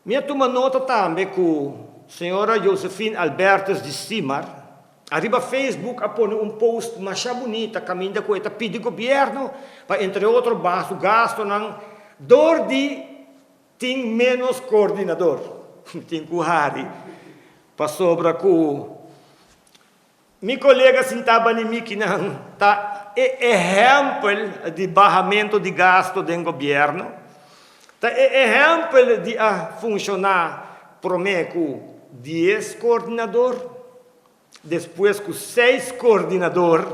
Minha toma nota também que a senhora Josefine Albertos de Simar, arriba Facebook a pôr post mais bonita, caminho com esta pede governo, para entre outros baixo gasto, não, dor de tem menos coordenador, tem que Hari, para sobra com meu colega sentava em mim que não, tá exemplo de barramento de gasto do governo. Exemplo de funcionar primeiro com 10 coordenadores, depois com 6 coordenadores,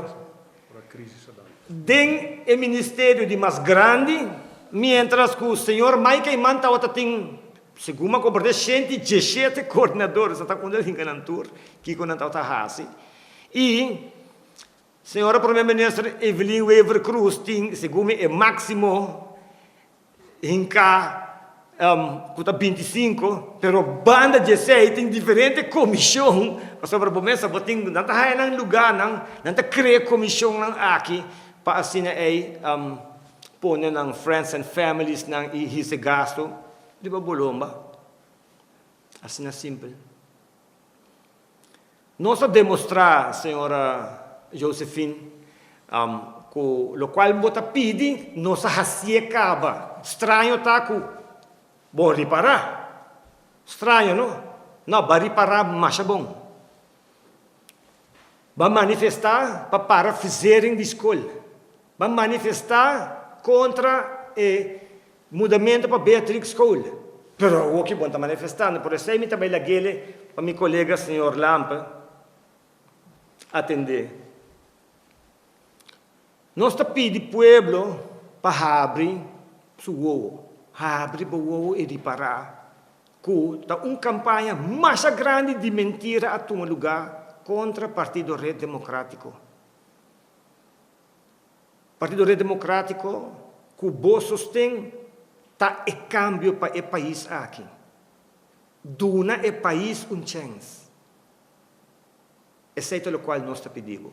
tem o ministério de mais grande, mientras que o senhor Michael Manta tem, segundo a cobertura, 117 coordenadores, está com ele em Canantur, que com ele está assim. E a senhora primeira-ministra Evelyn Weaver Cruz tem, segundo o máximo, em cá, 25, pero banda de 16 tem diferente comissão, sobre a promessa, não está aí no lugar, não está criando comissão aqui, para assim aí, pôr ng friends and families ng ihise gasto, di ba bolomba? Assim na simple. Nós demonstrar, senhora Josefine, lo qual bota pedi, nós acaba. Estranho tá com bom reparar. Estranho, não? Não, vai reparar mais bom. Vai manifestar para fazerem de escola. Vai manifestar contra o mudamento para Beatrix School. Pero o que bom está manifestando, por isso eu também laguele para meu colega senhor Lampa atender. Nós está pedindo pueblo para abrir su uovo, abrir o uovo e reparar. Que está uma campanha mais grande de mentira a um lugar contra o Partido Rede Democrático. Partido Rede Democrático, que o bom sostém, está em cambio para o país aqui. Duna o país chance. Esse é o qual nós está pedindo.